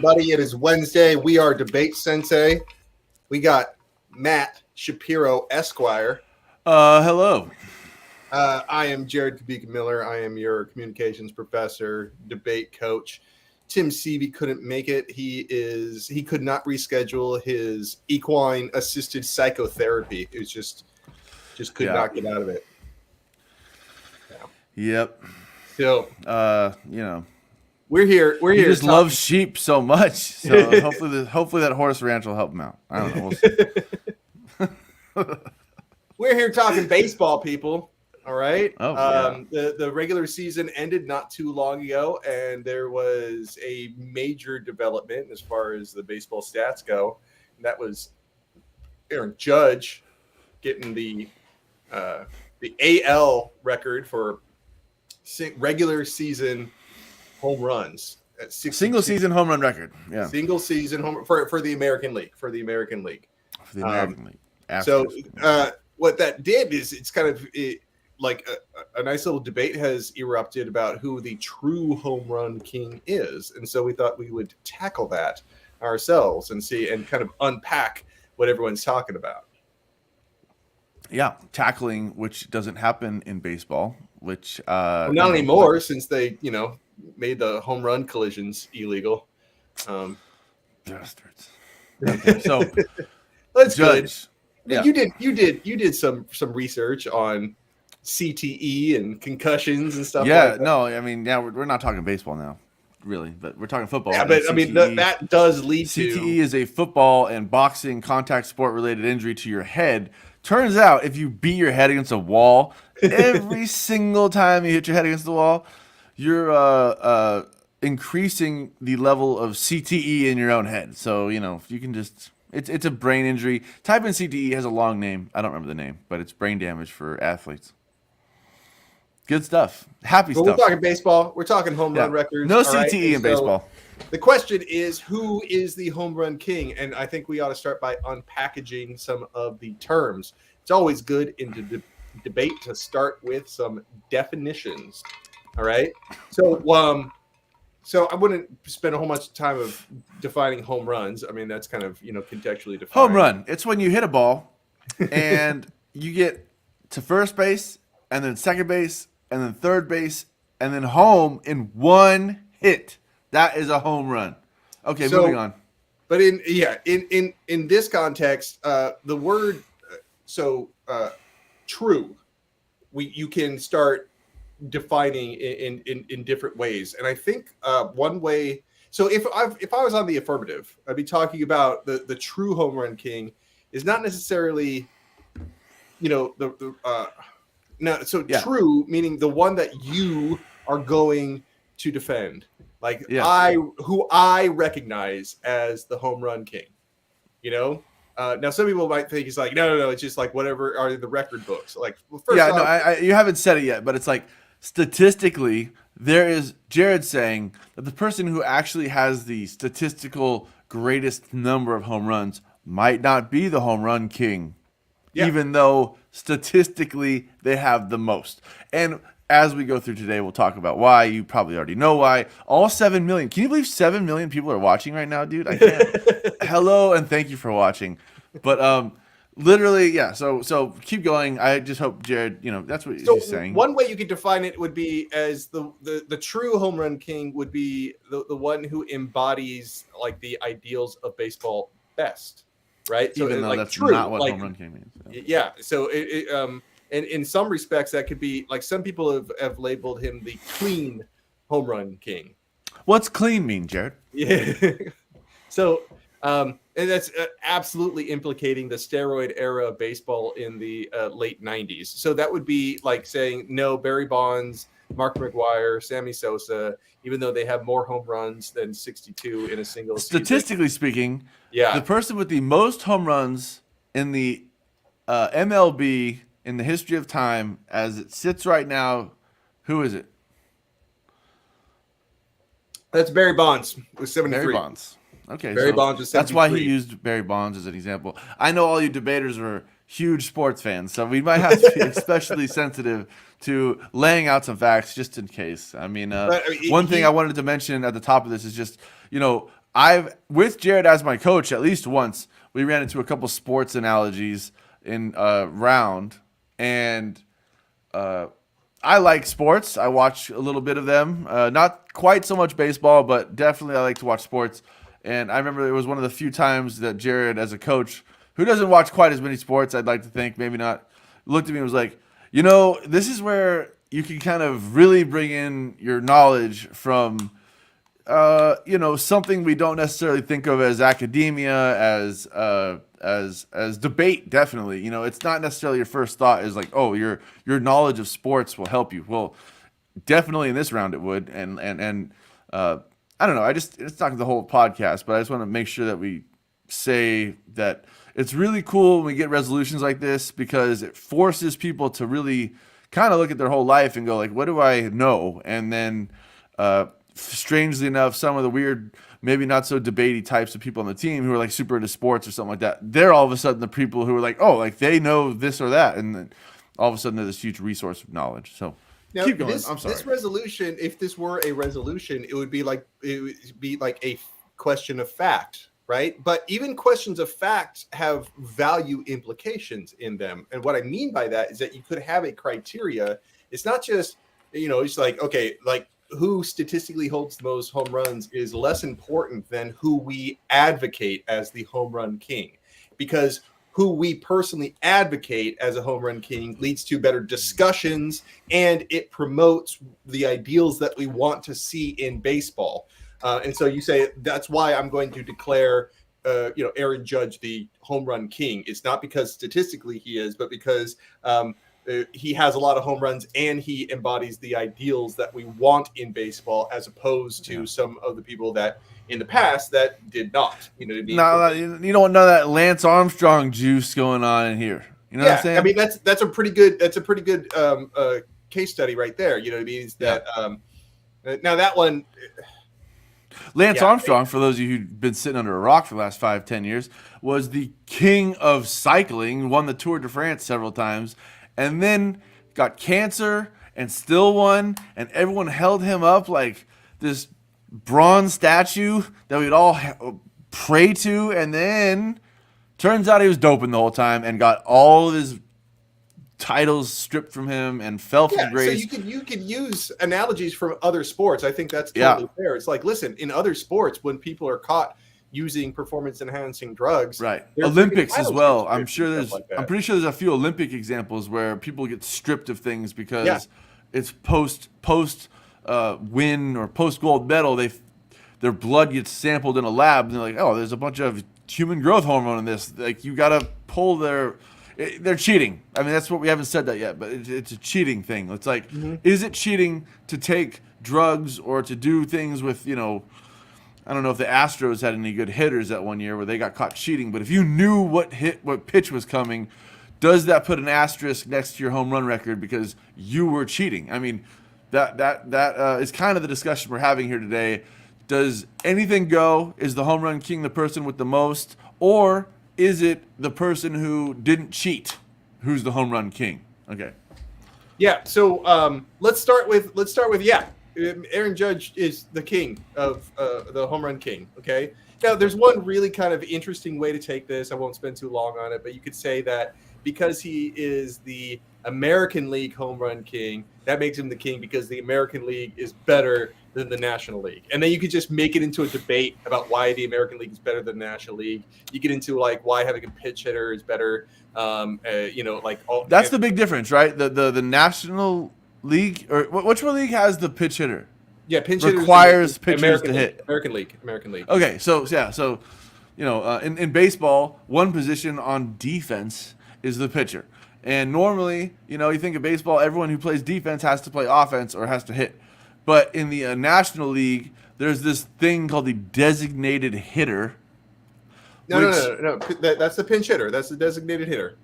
everybody. It is Wednesday. We are DebateSensei. We got Matt Shapiro, Esquire. Hello. I am Jared Kabika Miller. I am your communications professor, debate coach. Tim Seavey couldn't make it. He could not reschedule his equine assisted psychotherapy. It was just could not get out of it. Yep. So we're here. He just loves sheep so much. So hopefully that horse ranch will help him out. I don't know. We'll see. We're here talking baseball, people. All right. Oh, The regular season ended not too long ago, and there was a major development as far as the baseball stats go. And that was Aaron Judge getting the AL record for regular season home runs at 62. Single season home run record. Yeah. Single season home for the American League. For the American League. Astros. So what that did is it's kind of like a nice little debate has erupted about who the true home run king is. And so we thought we would tackle that ourselves and kind of unpack what everyone's talking about. Yeah, tackling, which doesn't happen in baseball, which not anymore since they, made the home run collisions illegal. Bastards. Okay, so that's Judge. Good. Yeah. You did some research on CTE and concussions and stuff. Yeah, like that. No, I mean, we're not talking baseball now, really, but we're talking football. Yeah, but CTE, that does lead CTE to CTE is a football and boxing contact sport related injury to your head. Turns out, if you beat your head against a wall every single time you hit your head against the wall, you're increasing the level of CTE in your own head. So if you can just. It's a brain injury. Type in CTE, has a long name. I don't remember the name, but it's brain damage for athletes. Good stuff. Happy stuff. We're talking baseball. We're talking home run records. No CTE in baseball. The question is, who is the home run king? And I think we ought to start by unpackaging some of the terms. It's always good in debate to start with some definitions. All right. So I wouldn't spend a whole bunch of time of defining home runs. I mean, that's kind of, contextually defined. Home run. It's when you hit a ball and you get to first base and then second base and then third base and then home in one hit. That is a home run. Okay, moving on. But in this context, the word true, you can start defining in different ways. And I think one way, so if I was on the affirmative, I'd be talking about the true home run king is not necessarily true meaning the one that you are going to defend, like who I recognize as the home run king. Now some people might think it's like no, it's just like whatever are the record books. Like, well, first off, you haven't said it yet, but it's like statistically, there is Jared saying that the person who actually has the statistical greatest number of home runs might not be the home run king, even though statistically they have the most. And as we go through today, we'll talk about why. You probably already know why. All 7 million. Can you believe 7 million people are watching right now, dude? I can't. Hello and thank you for watching. But literally, yeah. So keep going. I just hope Jared, that's what he's saying. One way you could define it would be as the true home run king would be the one who embodies like the ideals of baseball best, right? So even though like that's true, not what like, home run king means. Yeah. So and in some respects that could be like some people have labeled him the clean home run king. What's clean mean, Jared? Yeah. So. And that's absolutely implicating the steroid era of baseball in the late 90s. So that would be like saying, no, Barry Bonds, Mark McGwire, Sammy Sosa, even though they have more home runs than 62 in a single season. Statistically speaking, the person with the most home runs in the MLB in the history of time, as it sits right now, who is it? That's Barry Bonds with 73. Barry Bonds. Okay, Barry Bonds was 73. That's why he used Barry Bonds as an example. I know all you debaters were huge sports fans, so we might have to be especially sensitive to laying out some facts just in case. I mean, one thing I wanted to mention at the top of this is just, I've with Jared as my coach at least once. We ran into a couple sports analogies in round, and I like sports. I watch a little bit of them. Not quite so much baseball, but definitely I like to watch sports. And I remember it was one of the few times that Jared, as a coach who doesn't watch quite as many sports, I'd like to think, maybe not, looked at me and was like, this is where you can kind of really bring in your knowledge from, something we don't necessarily think of as academia, as debate. Definitely, it's not necessarily your first thought is like, oh, your knowledge of sports will help you. Well, definitely in this round it would, and I don't know. It's not the whole podcast, but I just want to make sure that we say that it's really cool when we get resolutions like this because it forces people to really kind of look at their whole life and go like, what do I know? And then, strangely enough, some of the weird, maybe not so debatey types of people on the team who are like super into sports or something like that, they're all of a sudden the people who are like, oh, like they know this or that. And then all of a sudden they're this huge resource of knowledge. So now, keep going. I'm sorry. This resolution, if this were a resolution, it would be like a question of fact. Right. But even questions of fact have value implications in them. And what I mean by that is that you could have a criteria. It's not just, it's like, OK, like who statistically holds the most home runs is less important than who we advocate as the home run king, because who we personally advocate as a home run king leads to better discussions and it promotes the ideals that we want to see in baseball. And so you say, that's why I'm going to declare, Aaron Judge the home run king. It's not because statistically he is, but because he has a lot of home runs and he embodies the ideals that we want in baseball, as opposed to some of the people that in the past that did not. You know what I mean? No, you don't know that Lance Armstrong juice going on in here. You know what I'm saying? I mean, that's a pretty good case study right there. You know what I mean? Is that now that one. Lance Armstrong, for those of you who've been sitting under a rock for the last 5-10 years, was the king of cycling, won the Tour de France several times, and then got cancer and still won, and everyone held him up like this bronze statue that we'd all pray to, and then turns out he was doping the whole time and got all of his titles stripped from him and fell from grace. So you could use analogies from other sports. I think that's totally fair. It's like, listen, in other sports, when people are caught using performance enhancing drugs, right? Olympics as well. I'm pretty sure there's a few Olympic examples where people get stripped of things because it's post win or post gold medal. Their blood gets sampled in a lab and they're like, oh, there's a bunch of human growth hormone in this. Like you got to pull they're cheating. I mean, that's what we haven't said that yet, but it's a cheating thing. It's like, is it cheating to take drugs or to do things with, I don't know if the Astros had any good hitters that one year where they got caught cheating, but if you knew what pitch was coming, does that put an asterisk next to your home run record because you were cheating? I mean, that is kind of the discussion we're having here today. Does anything go? Is the home run king the person with the most, or is it the person who didn't cheat who's the home run king? Okay. Yeah. So let's start with Aaron Judge is the king of the home run king. Okay. Now there's one really kind of interesting way to take this. I won't spend too long on it, but you could say that because he is the American League home run king, that makes him the king because the American League is better than the National League. And then you could just make it into a debate about why the American League is better than the National League. You get into like why having a pitch hitter is better. That's the big difference, right? The National League, or which one league has the pitch hitter? Yeah, pinch hitter requires pitchers to hit. American League. Okay, so in baseball, one position on defense is the pitcher. And normally, you think of baseball, everyone who plays defense has to play offense or has to hit. But in the National League, there's this thing called the designated hitter. No. That's the pinch hitter. That's the designated hitter.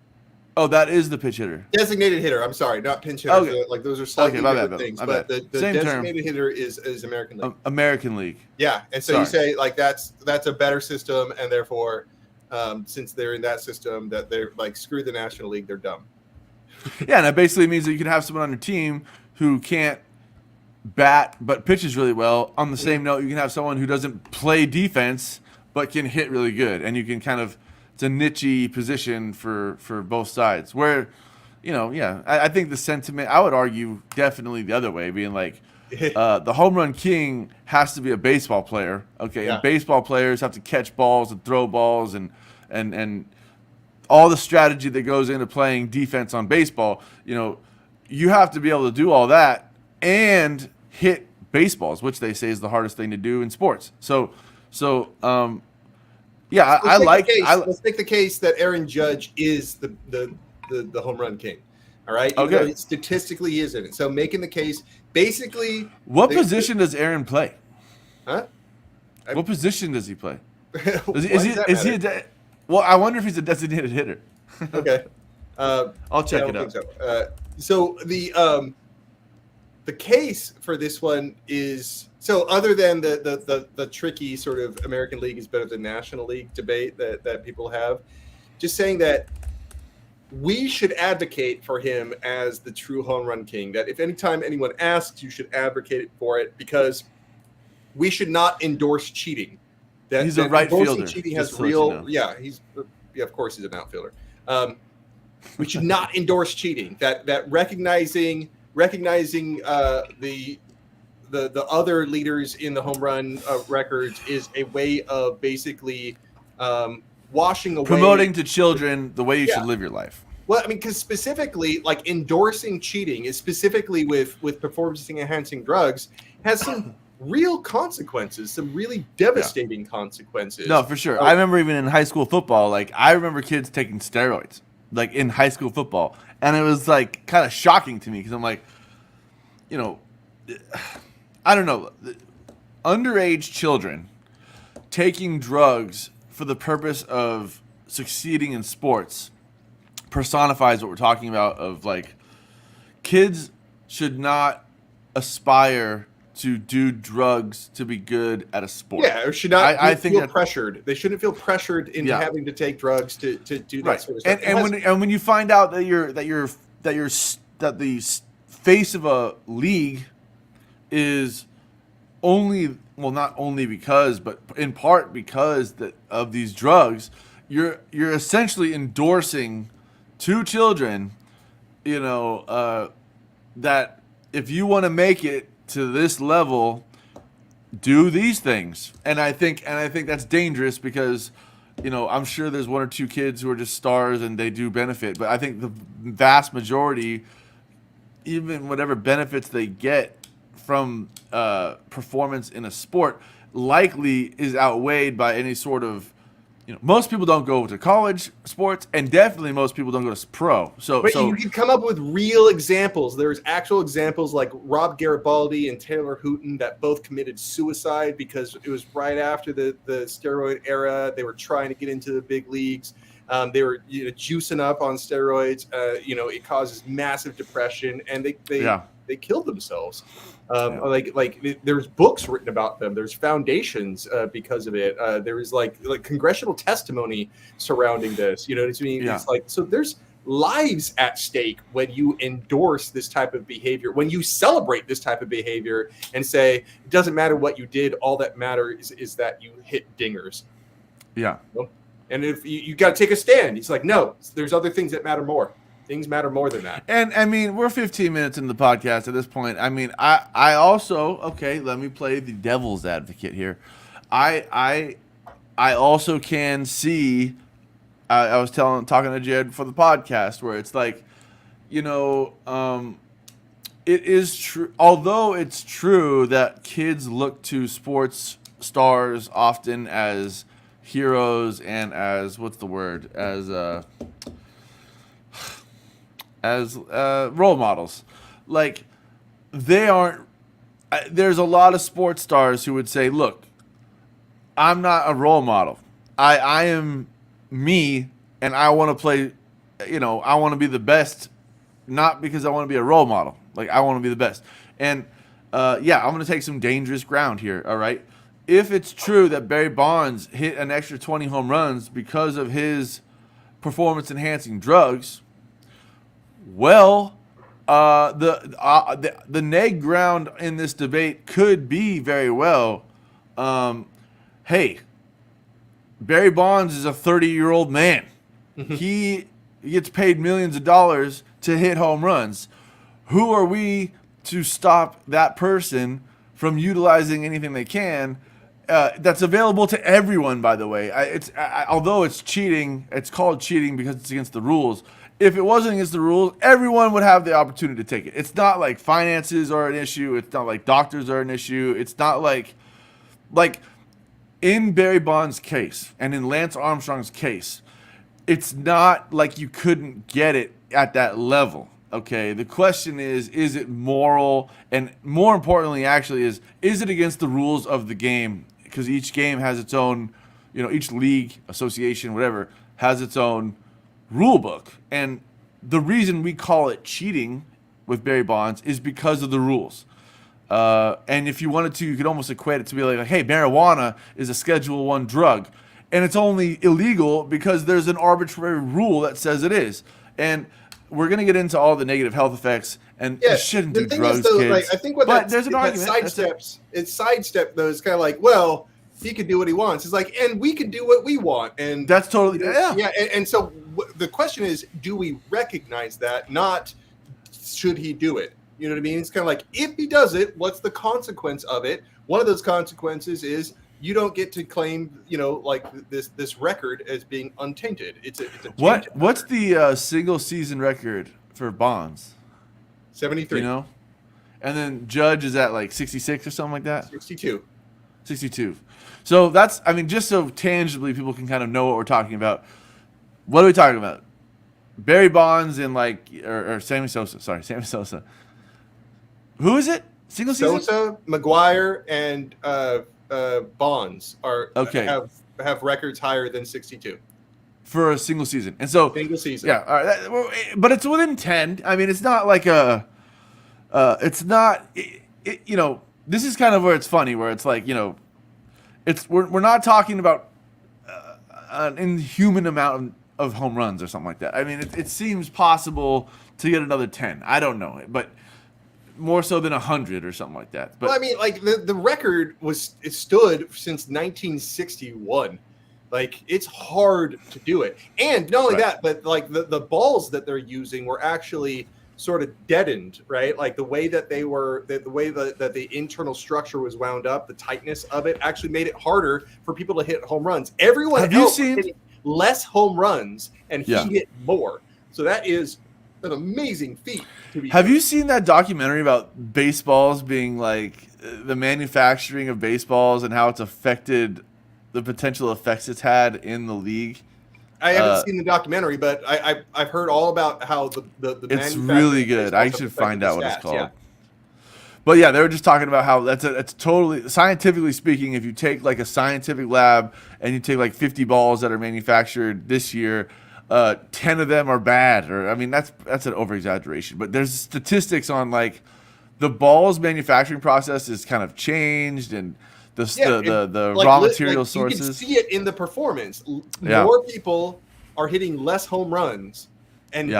Oh, that is the pitch hitter. Designated hitter. I'm sorry, not pinch hitter. Okay. Like those are slightly different things. But the Same designated term. hitter is American League. American League. Yeah, and so you say like that's a better system, and therefore, since they're in that system, that they're like screw the National League, they're dumb. Yeah, and that basically means that you can have someone on your team who can't bat but pitches really well. On the same note, you can have someone who doesn't play defense but can hit really good, and you can kind of, it's a niche-y position for both sides. Where, I think the sentiment, I would argue definitely the other way, being like, the home run king has to be a baseball player, okay? Yeah. And baseball players have to catch balls and throw balls and all the strategy that goes into playing defense on baseball. You have to be able to do all that and hit baseballs, which they say is the hardest thing to do in sports. Let's make the case that Aaron Judge is the home run king. All right. Okay. Statistically, he isn't. So making the case, basically. What position does Aaron play? Huh? What position does he play? Well, I wonder if he's a designated hitter. Okay. I'll check it out. So the case for this one is, so other than the tricky sort of American League is better than National League debate that people have, just saying that we should advocate for him as the true home run king, that if anytime anyone asks, you should advocate for it, because we should not endorse cheating. He's a right fielder. Cheating has real, of course he's an outfielder. We should not endorse cheating. That recognizing the other leaders in the home run records is a way of basically washing away, promoting to children the way you should live your life. Well, I mean, because specifically, like, endorsing cheating is specifically with performance enhancing drugs has some real consequences, some really devastating consequences. No, for sure. I remember even in high school football, like, I remember kids taking steroids, like, in high school football. And it was, like, kind of shocking to me because I'm like, I don't know. Underage children taking drugs for the purpose of succeeding in sports personifies what we're talking about, of, like, kids should not aspire to do drugs to be good at a sport. Yeah, or should not feel pressured. They shouldn't feel pressured into having to take drugs to do that sort of stuff. And when you find out that the face of a league is not only because, but in part because of these drugs, you're essentially endorsing to children, that if you want to make it to this level, do these things. And I think that's dangerous because, I'm sure there's one or two kids who are just stars and they do benefit, but I think the vast majority, even whatever benefits they get from performance in a sport, likely is outweighed by any sort of, most people don't go to college sports, and definitely most people don't go to pro. But you can come up with real examples. There's actual examples like Rob Garibaldi and Taylor Hooton that both committed suicide because it was right after the steroid era. They were trying to get into the big leagues. They were juicing up on steroids. It causes massive depression, and they killed themselves. Like there's books written about them. There's foundations because of it. There is like congressional testimony surrounding this. You know what I mean? Yeah. It's like, so there's lives at stake when you endorse this type of behavior, when you celebrate this type of behavior and say, it doesn't matter what you did. All that matters is that you hit dingers. Yeah. And if you got to take a stand, it's like, no, there's other things that matter more. Things matter more than that. And I mean, we're 15 minutes into the podcast at this point. I mean, I also, okay, let me play the devil's advocate here. I also can see, I was talking to Jed for the podcast where it's like, it is true. Although it's true that kids look to sports stars often as heroes and as, as role models. Like, they aren't, there's a lot of sports stars who would say, look, I'm not a role model. I am me, and I want to play, I want to be the best, not because I want to be a role model. Like, I want to be the best. And I'm going to take some dangerous ground here, all right? If it's true that Barry Bonds hit an extra 20 home runs because of his performance-enhancing drugs, well, The neg ground in this debate could be very well, hey, Barry Bonds is a 30-year-old man. He gets paid millions of dollars to hit home runs. Who are we to stop that person from utilizing anything they can? That's available to everyone, by the way. Although it's cheating, it's called cheating because it's against the rules. If it wasn't against the rules, everyone would have the opportunity to take it. It's not like finances are an issue. It's not like doctors are an issue. It's not like in Barry Bonds' case and in Lance Armstrong's case, it's not like you couldn't get it at that level. Okay, the question is it moral? And more importantly, actually, is it against the rules of the game? Because each game has its own, each league, association, whatever, has its own rule book. And the reason we call it cheating with Barry Bonds is because of the rules. And if you wanted to, you could almost equate it to be like, hey, marijuana is a Schedule I drug. And it's only illegal because there's an arbitrary rule that says it is. And we're going to get into all the negative health effects, and you shouldn't do drugs, kids. Like, I think there's an argument. Sidestep, though, is kind of like, well, he can do what he wants. It's like, and we can do what we want. And that's totally, yeah. And so the question is, do we recognize that? Not should he do it? You know what I mean? It's kind of like, if he does it, what's the consequence of it? One of those consequences is you don't get to claim, like this record as being untainted. It's a what's the single season record for Bonds? 73. And then Judge is at like 66 or something like that. 62. So that's, just so tangibly people can kind of know what we're talking about. What are we talking about? Barry Bonds and or Sammy Sosa. Sorry, Sammy Sosa. Who is it? Single season? Sosa, McGuire, and Bonds have records higher than 62 for a single season. And so single season. Yeah, all right, but it's within 10. It's not like it's not this is kind of where it's funny, where it's like, we're not talking about an inhuman amount of home runs or something like that. It seems possible to get another 10. I don't know, but more so than 100 or something like that. But the record stood since 1961. It's hard to do it. And not only that, but the balls that they're using were actually sort of deadened, right? The way that they were, that the internal structure was wound up, the tightness of it actually made it harder for people to hit home runs. Everyone else hit less home runs, and he hit more. So that is an amazing feat. Have you seen that documentary about baseballs being the manufacturing of baseballs and how it's affected the potential effects it's had in the league? I haven't seen the documentary, but I've heard all about how the it's really good. I should find out what it's called. Yeah. But yeah, they were just talking about how that's totally, scientifically speaking, if you take a scientific lab and you take 50 balls that are manufactured this year, 10 of them are bad, or that's an over exaggeration, but there's statistics on the balls manufacturing process is kind of changed, and the raw material sources. You can see it in the performance. More people are hitting less home runs, and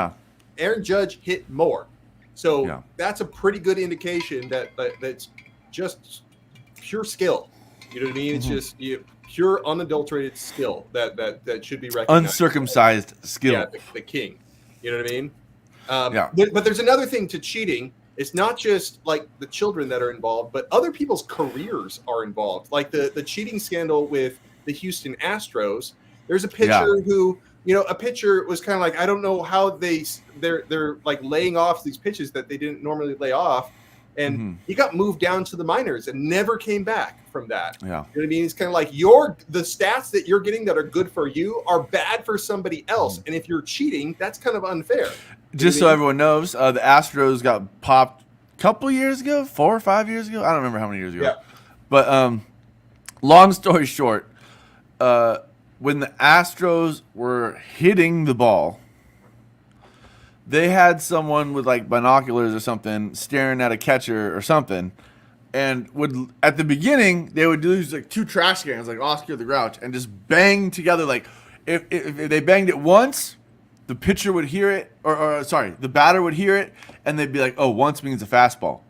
Aaron Judge hit more. So that's a pretty good indication that's just pure skill. You know what I mean? It's just pure unadulterated skill that should be recognized. Uncircumcised skill. Yeah, the king. You know what I mean? But there's another thing to cheating. It's not just the children that are involved, but other people's careers are involved. The cheating scandal with the Houston Astros. There's a pitcher who, a pitcher was kind of I don't know how they're laying off these pitches that they didn't normally lay off. And he got moved down to the minors and never came back from that. Yeah. You know what I mean? It's kind of the stats that you're getting that are good for you are bad for somebody else. And if you're cheating, that's kind of unfair. Just so everyone knows, the Astros got popped a couple years ago, 4 or 5 years ago. I don't remember how many years ago. Yeah. But long story short, when the Astros were hitting the ball, they had someone with binoculars or something staring at a catcher or something, and would at the beginning they would use 2 trash cans Oscar the Grouch and just bang together. If they banged it once, the pitcher would hear it, or sorry, the batter would hear it, and they'd be like, "Oh, once means a fastball."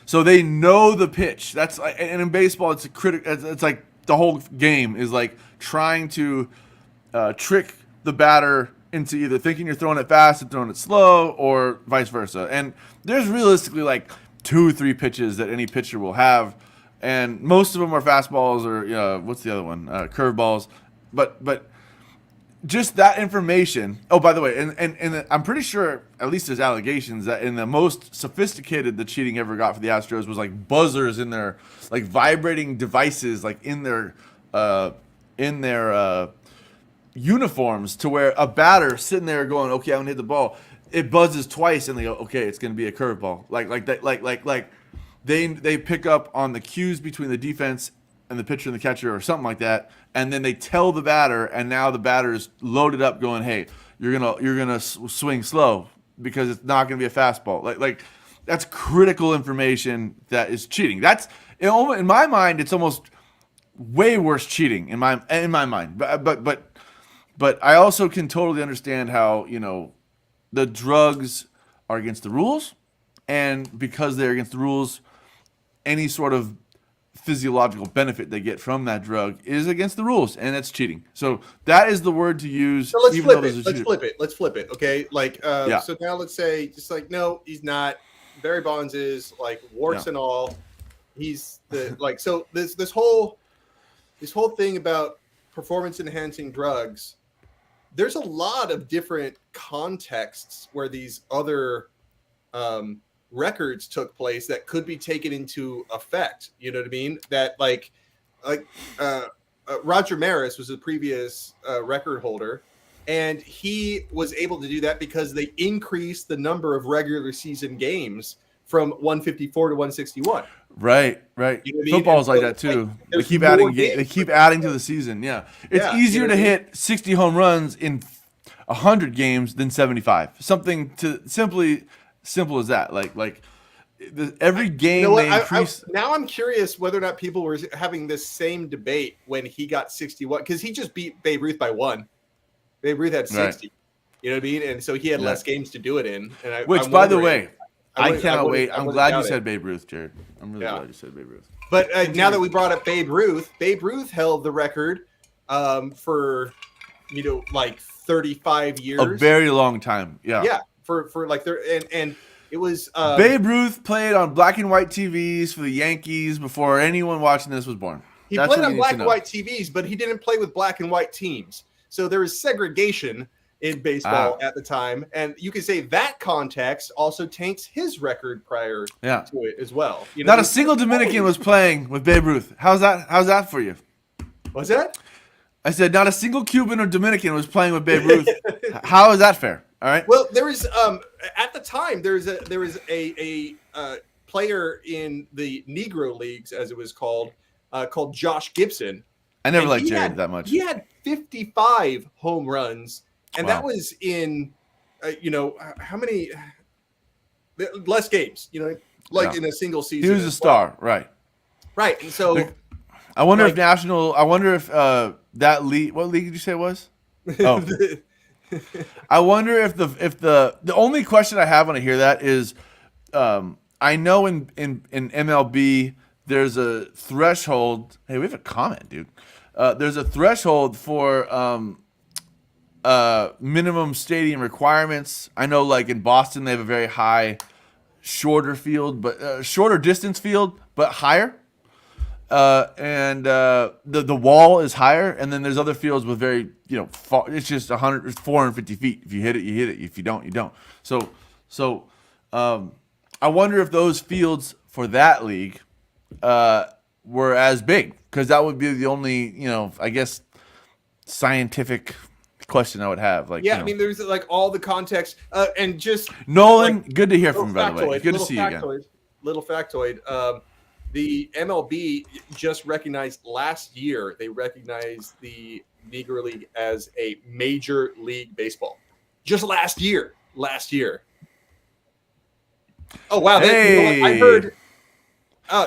So they know the pitch. That's and in baseball, it's a It's like the whole game is like trying to trick the batter into either thinking you're throwing it fast and throwing it slow, or vice versa. And there's realistically like 2-3 pitches that any pitcher will have, and most of them are fastballs or what's the other one? Curveballs. But just that information. Oh, by the way, and I'm pretty sure, at least there's allegations that in the most sophisticated the cheating ever got for the Astros was like buzzers in their, like vibrating devices, like in their uniforms, to where a batter sitting there going, okay, I'm gonna hit the ball. It buzzes twice, and they go, okay, it's gonna be a curveball. Like that, like they pick up on the cues between the defense and the pitcher and the catcher, or something like that, and then they tell the batter, and now the batter's loaded up, going, hey, you're gonna swing slow because it's not gonna be a fastball. Like that's critical information that is cheating. That's in my mind, it's almost way worse cheating in my mind. But I also can totally understand how, the drugs are against the rules, and because they're against the rules, any sort of physiological benefit they get from that drug is against the rules, and that's cheating. So that is the word to use. So let's flip it. Okay. So now let's say, just like, no, he's not. Barry Bonds is, like, warts and all. He's so this whole thing about performance enhancing drugs, there's a lot of different contexts where these other records took place that could be taken into effect. You know what I mean? That Roger Maris was the previous record holder, and he was able to do that because they increased the number of regular season games from 154 to 161. Right. You know what I mean? Football's like that too. They keep adding to the season. Yeah. It's easier to hit 60 home runs in 100 games than 75. Something simple as that. Like every game they increase. Now I'm curious whether or not people were having this same debate when he got 61, because he just beat Babe Ruth by 1. Babe Ruth had 60. Right. You know what I mean? And so he had less games to do it in. And by the way, I cannot wait. I'm glad you said Babe Ruth, Jared. I'm really glad you said Babe Ruth. But now that we brought up Babe Ruth held the record for, like 35 years. A very long time. Yeah. Yeah. For like and it was Babe Ruth played on black and white TVs for the Yankees before anyone watching this was born. He played on black and white TVs, but he didn't play with black and white teams. So there was segregation in baseball at the time, and you can say that context also taints his record prior to it as well. Not a single Dominican was playing with Babe Ruth. How's that for you? What's that? I said not a single Cuban or Dominican was playing with Babe Ruth. How is that fair? All right. Well, there was at the time there was a player in the Negro Leagues, as it was called Josh Gibson. I never liked Jared that much. He had 55 home runs. And that was in, how many less games, in a single season. He was a star, right? Right. And so I wonder if that league, what league did you say it was? Oh, I wonder if the only question I have when I hear that is, I know in MLB there's a threshold. Hey, we have a comment, dude. There's a threshold for minimum stadium requirements. I know, like in Boston, they have a very high, shorter distance field, but higher. And the wall is higher, and then there's other fields with very, far, it's just 450 feet. If you hit it, you hit it. If you don't, you don't. So I wonder if those fields for that league were as big, because that would be the only, I guess, scientific question I would have. I mean, there's like all the context, and just Nolan, good to hear from you, by the way. Good to see you again. Little factoid. The MLB just recognized last year, they recognized the Negro League as a major league baseball. Just last year. Oh, wow. Hey. I heard.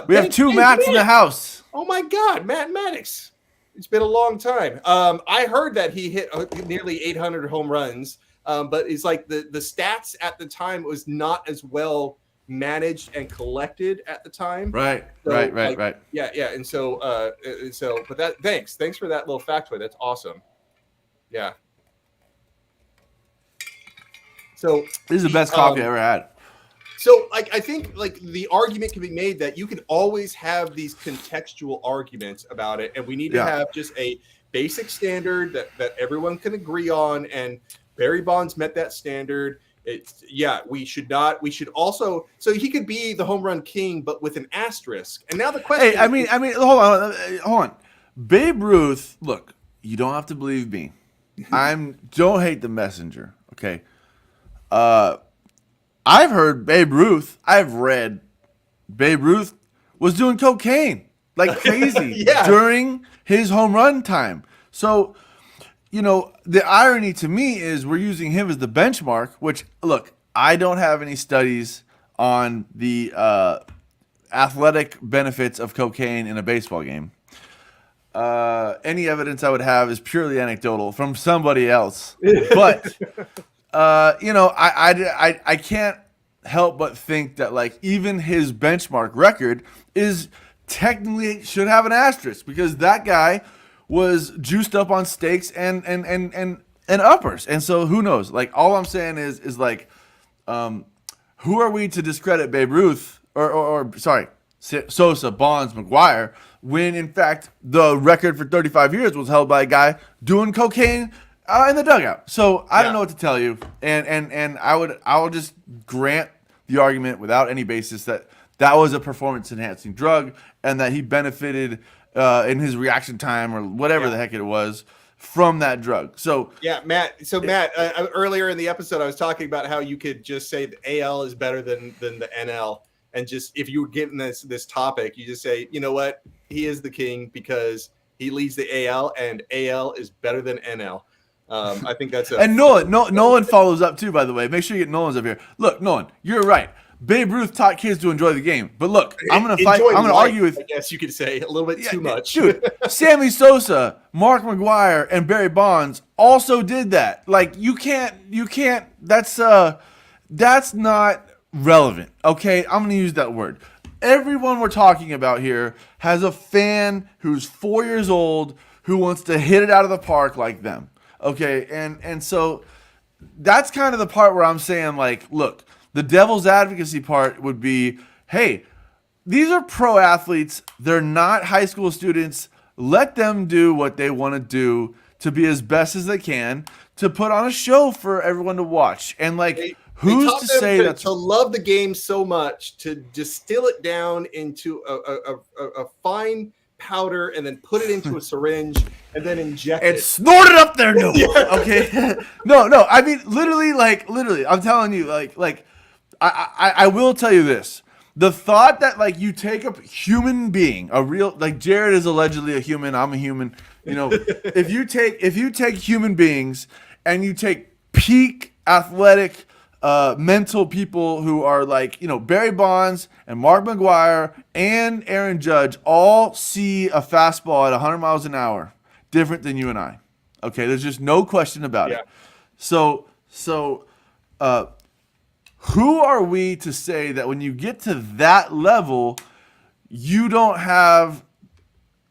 We have two Matts in the house. Oh, my God. Matt Maddox. It's been a long time. I heard that he hit nearly 800 home runs. But it's like the stats at the time was not as well managed and collected at the time. Right. Yeah. And so, but thanks for that little factoid. That's awesome. Yeah. So this is the best coffee I ever had. So, I think the argument can be made that you can always have these contextual arguments about it, and we need to have just a basic standard that everyone can agree on. And Barry Bonds met that standard. We should also, so he could be the home run king, but with an asterisk. And now the question. Hey, I mean, hold on. Babe Ruth. Look, you don't have to believe me. Don't hate the messenger. Okay. I've heard Babe Ruth. I've read Babe Ruth was doing cocaine like crazy during his home run time. So, the irony to me is we're using him as the benchmark, which, look, I don't have any studies on the athletic benefits of cocaine in a baseball game. Any evidence I would have is purely anecdotal from somebody else. But I can't help but think that even his benchmark record is technically should have an asterisk, because that guy was juiced up on steaks and uppers. And so who knows? All I'm saying is who are we to discredit Babe Ruth or Sosa, Bonds, McGuire, when in fact the record for 35 years was held by a guy doing cocaine in the dugout. So I don't know what to tell you, and I will just grant the argument without any basis that was a performance enhancing drug and that he benefited in his reaction time or whatever the heck it was from that drug. So Matt. So Matt, earlier in the episode, I was talking about how you could just say the AL is better than the NL, and just if you were given this topic, you just say, you know what, he is the king because he leads the AL, and AL is better than NL. I think that's and Nolan follows up too, by the way. Make sure you get Nolan's up here. Look, Nolan, you're right. Babe Ruth taught kids to enjoy the game. But look, I'm going to fight. I'm going to argue with. I guess you could say a little bit too much. Dude, Sammy Sosa, Mark McGuire, and Barry Bonds also did that. You can't. That's not relevant. Okay, I'm going to use that word. Everyone we're talking about here has a fan who's 4 years old who wants to hit it out of the park like them. Okay, and so that's kind of the part where I'm saying, look, the devil's advocacy part would be, hey, these are pro athletes. They're not high school students. Let them do what they want to do to be as best as they can to put on a show for everyone to watch. And who's to say that to love the game so much to distill it down into a fine powder and then put it into a syringe and then inject it. Snort it up there, no. Okay. No. I mean, literally, I'm telling you, I will tell you this. The thought that you take a human being, a real, Jared is allegedly a human, I'm a human, if you take human beings and you take peak athletic mental people who are Barry Bonds and Mark McGuire and Aaron Judge all see a fastball at 100 miles an hour different than you and I. Okay, there's just no question about it. So who are we to say that when you get to that level, you don't have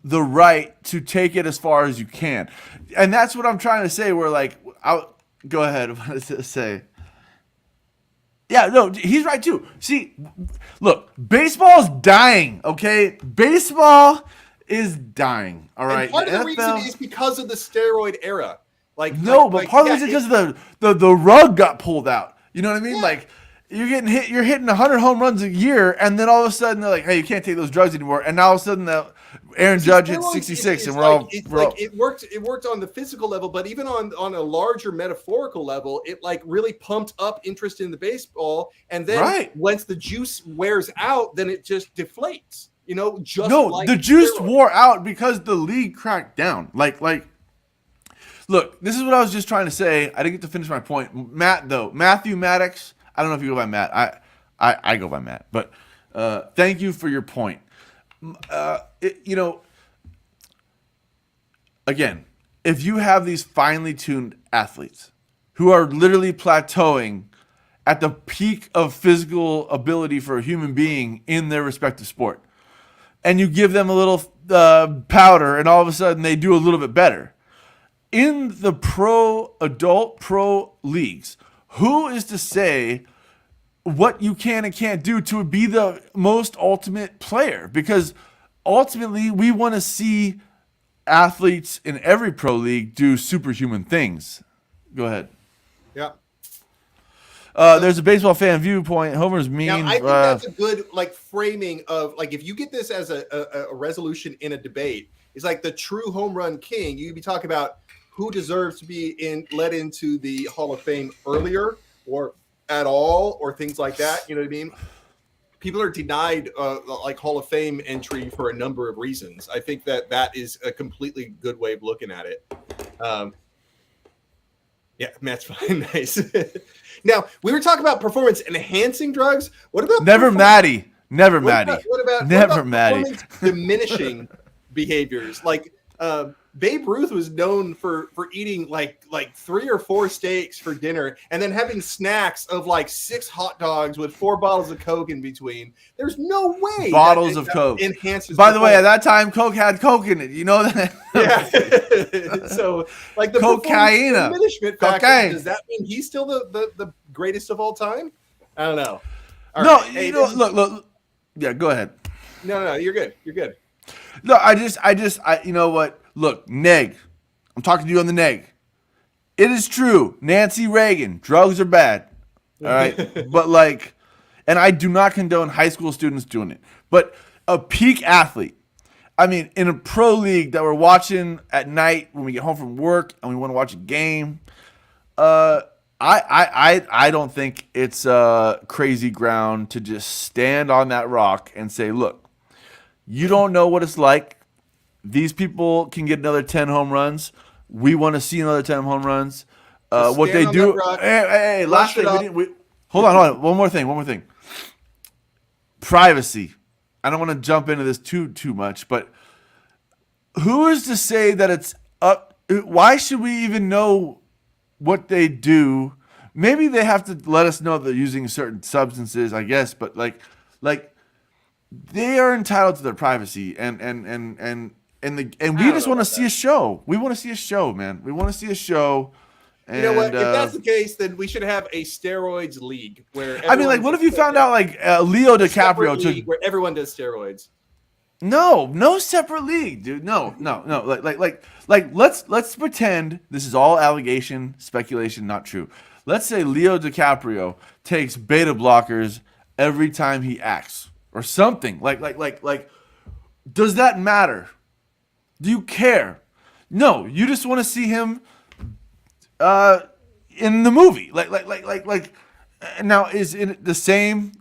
the right to take it as far as you can? And that's what I'm trying to say. Where go ahead. What does it say? Yeah, no, he's right too. See, look, baseball's dying, okay? Baseball is dying, all right? And part of the reason is because of the steroid era. But part of the reason is because the rug got pulled out. You know what I mean? Yeah. You're hitting 100 home runs a year, and then all of a sudden they're like, hey, you can't take those drugs anymore. And now all of a sudden Aaron Judge hits 66, and it worked on the physical level, but even on a larger metaphorical level, it really pumped up interest in the baseball, and then once the juice wears out, then it just deflates. The juice wore out because the league cracked down. Look, this is what I was just trying to say. I didn't get to finish my point. Matthew Maddox. I don't know if you go by Matt. I go by Matt. But thank you for your point. Again, if you have these finely tuned athletes who are literally plateauing at the peak of physical ability for a human being in their respective sport. And you give them a little powder, and all of a sudden they do a little bit better. In the adult pro leagues, who is to say what you can and can't do to be the most ultimate player? Because ultimately, we want to see athletes in every pro league do superhuman things. Go ahead. Yeah. There's a baseball fan viewpoint. Homer's mean. Now, I think that's a good framing of if you get this as a resolution in a debate, it's like the true home run king. You could be talking about who deserves to be led into the Hall of Fame earlier or at all, or things like that. You know what I mean? People are denied Hall of Fame entry for a number of reasons. I think that is a completely good way of looking at it. Yeah, Matt's fine. Nice. Now, we were talking about performance enhancing drugs. What about Maddie? Never Maddie. What about performance diminishing behaviors? Babe Ruth was known for eating like 3 or 4 steaks for dinner and then having snacks of 6 hot dogs with 4 bottles of Coke in between. There's no way bottles of Coke enhances. By the way, at that time, Coke had Coke in it. You know that? Yeah. So the cocaine diminishment factor, does that mean he's still the greatest of all time? I don't know. All no, right. Hey, look. Yeah, go ahead. No, you're good. You're good. No, I you know what? Look, neg. I'm talking to you on the neg. It is true. Nancy Reagan, drugs are bad. All right. But and I do not condone high school students doing it. But a peak athlete, I mean, in a pro league that we're watching at night when we get home from work and we want to watch a game, I don't think it's crazy ground to just stand on that rock and say, look, you don't know what it's like. These people can get another 10 home runs. We want to see another 10 home runs. What they do. Hey, last thing. Hold on. One more thing. Privacy. I don't want to jump into this too much, but who is to say that it's up? Why should we even know what they do? Maybe they have to let us know they're using certain substances, I guess, but they are entitled to their privacy, and we just want to see a show. We want to see a show, man. We want to see a show. And, you know what? If that's the case, then we should have a steroids league where what if you found out Leo DiCaprio took where everyone does steroids? No separate league, dude. No. Let's pretend this is all allegation, speculation, not true. Let's say Leo DiCaprio takes beta blockers every time he acts or something. Does that matter? Do you care? No, you just want to see him in the movie. Now, is it the same?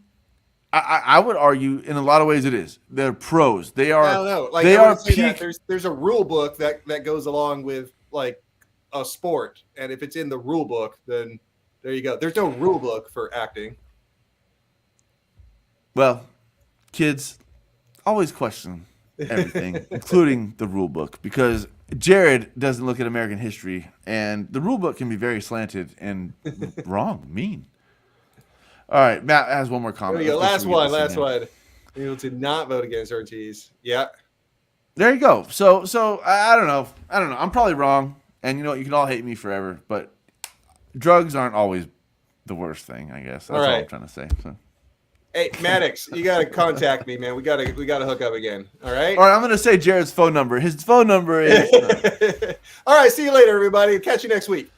I would argue in a lot of ways it is. They're pros. They are. I don't know. They are peak. There's a rule book that goes along with a sport, and if it's in the rule book, then there you go. There's no rule book for acting. Well, kids, always question everything, including the rule book, because Jared doesn't look at American history, and the rule book can be very slanted and wrong, mean. All right, Matt has one more comment. There you go. Last one. Able to not vote against Ortiz. Yeah. There you go. So I don't know. I'm probably wrong, and you know what? You can all hate me forever, but drugs aren't always the worst thing, I guess. That's all I'm trying to say. So. Hey, Maddox, you got to contact me, man. We got to hook up again. All right? All right, I'm going to say Jared's phone number. His phone number is... All right, see you later, everybody. Catch you next week.